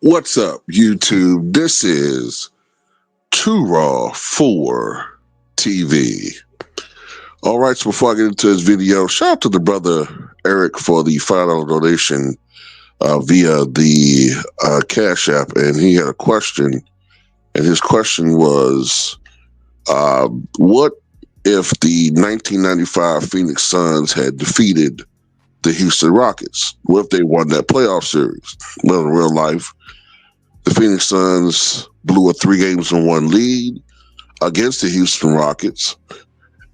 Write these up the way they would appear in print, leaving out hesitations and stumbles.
What's up, YouTube? This is Too Raw for TV. All right, so before I get into this video, shout out to the brother Eric for the $5 donation via the Cash App, and he had a question, and his question was, what if the 1995 Phoenix Suns had defeated the Houston Rockets? What if they won that playoff series? Well, in real life, the Phoenix Suns blew a 3-1 lead against the Houston Rockets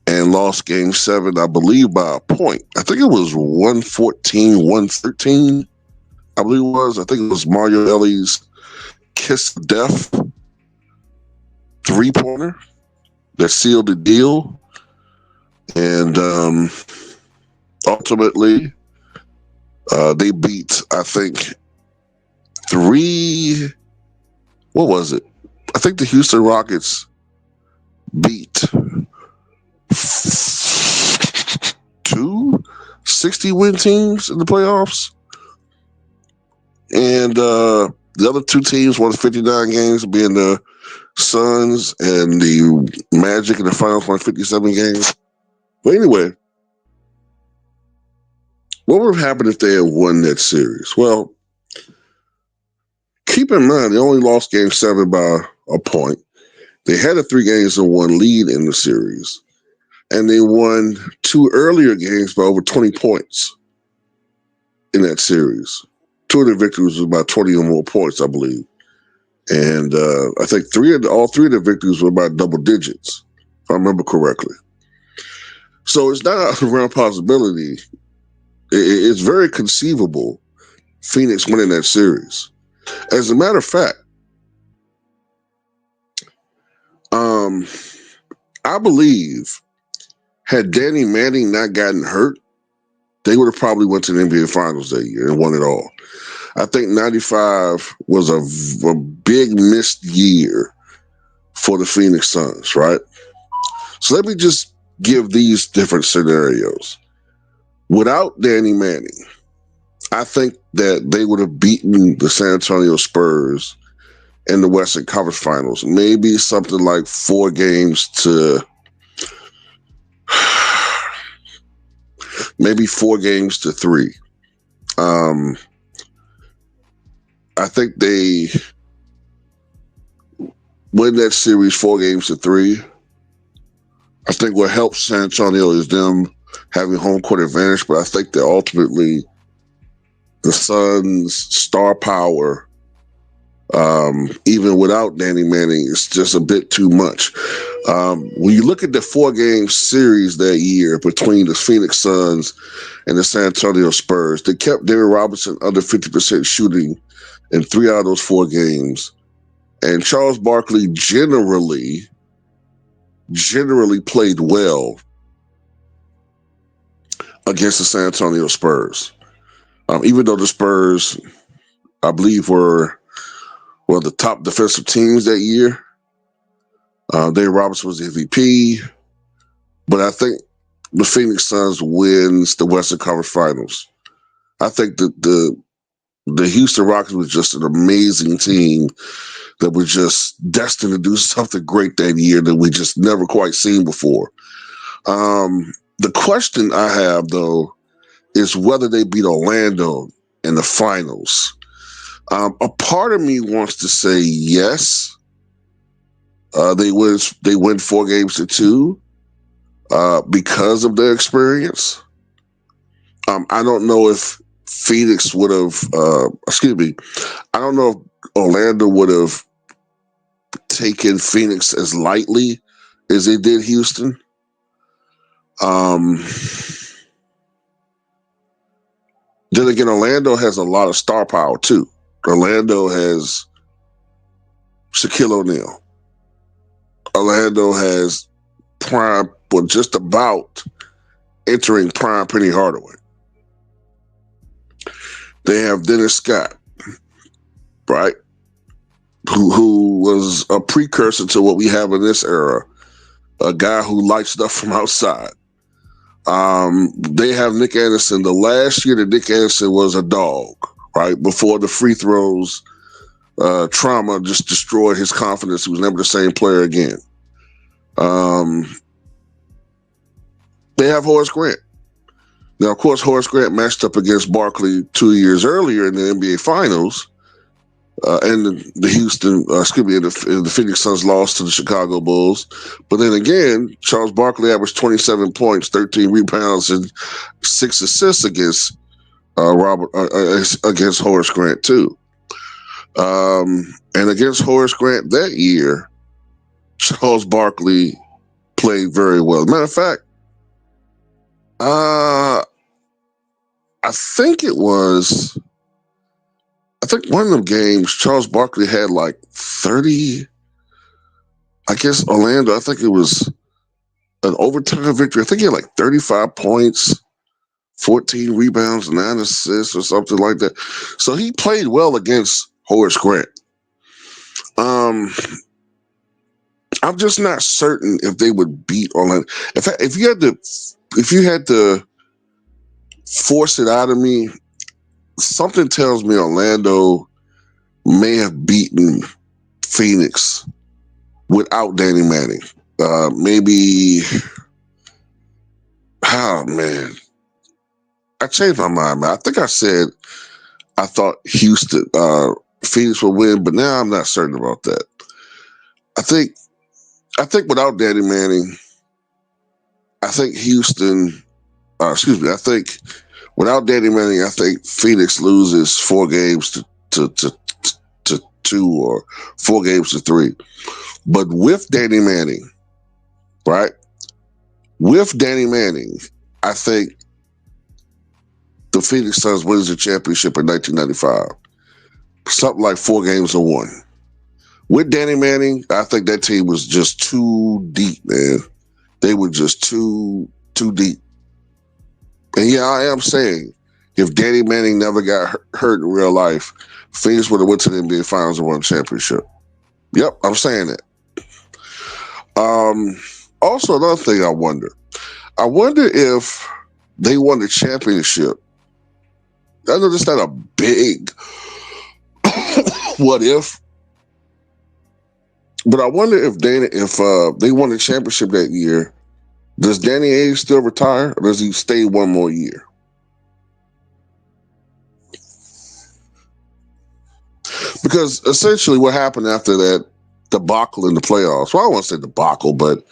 and lost game 7, I believe, by a point. I think it was 114, 113, I believe it was. I think it was Mario Ellie's kiss of death three-pointer that sealed the deal. And ultimately, they beat, I think, what was it? I think the Houston Rockets beat 2 60-win teams in the playoffs. And the other two teams won 59 games, being the Suns and the Magic in the finals won 57 games. But anyway, what would have happened if they had won that series? Well, keep in mind, they only lost game 7 by a point. They had a 3-1 lead in the series, and they won 2 earlier games by over 20 points in that series. 2 of their victories was about 20 or more points, I believe. And I think all three of the victories were about double digits, if I remember correctly. So it's not out of the realm possibility. It's very conceivable Phoenix winning that series. As a matter of fact, I believe had Danny Manning not gotten hurt, they would have probably went to the NBA Finals that year and won it all. I think 95 was a big missed year for the Phoenix Suns, right? So let me just give these different scenarios. Without Danny Manning, I think that they would have beaten the San Antonio Spurs in the Western Conference Finals. Maybe something like 4 games to 3. I think they win that series 4-3. I think what helps San Antonio is them having home court advantage, but I think that ultimately the Suns' star power, even without Danny Manning, is just a bit too much. When you look at the 4-game series that year between the Phoenix Suns and the San Antonio Spurs, they kept David Robinson under 50% shooting in 3 out of those 4 games. And Charles Barkley generally played well against the San Antonio Spurs. Even though the Spurs, I believe, were one of the top defensive teams that year. David Robinson was the MVP. But I think the Phoenix Suns wins the Western Conference Finals. I think that the Houston Rockets was just an amazing team that was just destined to do something great that year that we just never quite seen before. The question I have, though, is whether they beat Orlando in the finals. A part of me wants to say yes. They win 4-2 because of their experience. I don't know if Phoenix would have, I don't know if Orlando would have taken Phoenix as lightly as they did Houston. Then again, Orlando has a lot of star power too. Orlando has Shaquille O'Neal. Orlando has prime, but just about entering prime Penny Hardaway. They have Dennis Scott, right? Who was a precursor to what we have in this era, a guy who likes stuff from outside. They have Nick Anderson. The last year that Nick Anderson was a dog, right? Before the free throws trauma just destroyed his confidence. He was never the same player again. Um, they have Horace Grant. Now, of course, Horace Grant matched up against Barkley 2 years earlier in the NBA Finals, and the Houston, excuse me, the Phoenix Suns lost to the Chicago Bulls. But then again, Charles Barkley averaged 27 points, 13 rebounds, and 6 assists against against Horace Grant too. And against Horace Grant that year, Charles Barkley played very well. Matter of fact, I think it was. I think one of them games, Charles Barkley had like 30. I guess Orlando. I think it was an overtime victory. I think he had like 35 points, 14 rebounds, 9 assists, or something like that. So he played well against Horace Grant. Um, I'm just not certain if they would beat Orlando. If you had to force it out of me, something tells me Orlando may have beaten Phoenix without Danny Manning. Maybe. Oh man, I changed my mind, man. I think I said I thought Phoenix would win, but now I'm not certain about that. I think without Danny Manning, I think Houston. Excuse me. I think without Danny Manning, I think Phoenix loses 4 games to 2 or 4 games to 3. But with Danny Manning, right? With Danny Manning, I think the Phoenix Suns wins the championship in 1995. Something like 4 games to 1. With Danny Manning, I think that team was just too deep, man. They were just too deep. And yeah, I am saying, if Danny Manning never got hurt in real life, Phoenix would have went to the NBA Finals and won a championship. Yep, I'm saying that. Also, another thing I wonder if they won the championship. I know that's not a big what if, but I wonder if they won the championship that year, does Danny Ainge still retire, or does he stay one more year? Because essentially, what happened after that debacle in the playoffs? Well, I don't want to say debacle, but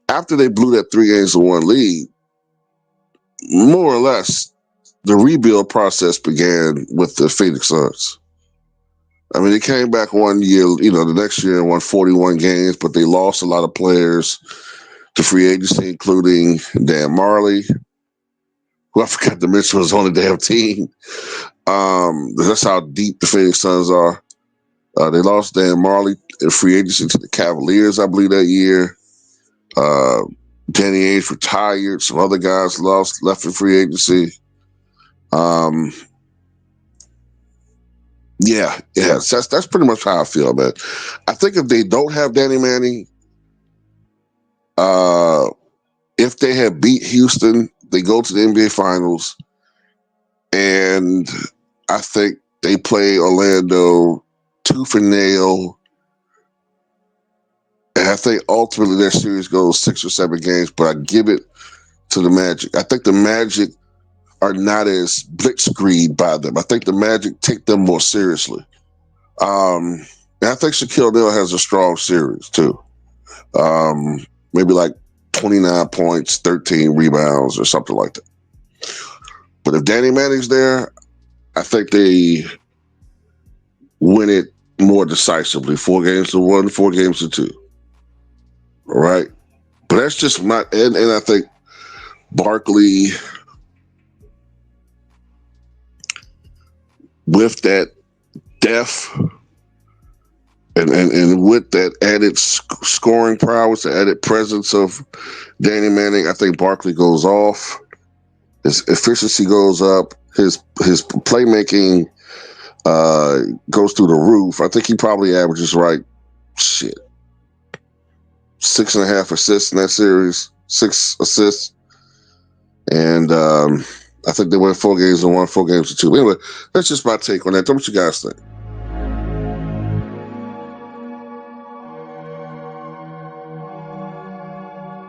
after they blew that 3 games to 1 lead, more or less, the rebuild process began with the Phoenix Suns. I mean, they came back one year, the next year and won 41 games, but they lost a lot of players to free agency, including Dan Marley, who I forgot to mention was on the damn team. That's how deep the Phoenix Suns are. They lost Dan Marley in free agency to the Cavaliers, I believe, that year. Danny Ainge retired. Some other guys left in free agency. That's pretty much how I feel, man. I think if they don't have Danny Manning, if they had beat Houston, they go to the NBA Finals, and I think they play Orlando tooth and nail. And I think ultimately their series goes 6 or 7 games, but I give it to the Magic. I think the Magic are not as blitzkrieg by them. I think the Magic take them more seriously. And I think Shaquille O'Neal has a strong series too. Maybe like 29 points, 13 rebounds, or something like that. But if Danny Manning's there, I think they win it more decisively. 4 games to 1, 4 games to 2. All right. But that's just and I think Barkley, with that depth and with that added scoring prowess, the added presence of Danny Manning, I think Barkley goes off. His efficiency goes up. His playmaking goes through the roof. I think he probably averages 6.5 assists in that series. 6 assists. And I think they went 4 games to 1, 4 games to 2. Anyway, that's just my take on that. What you guys think?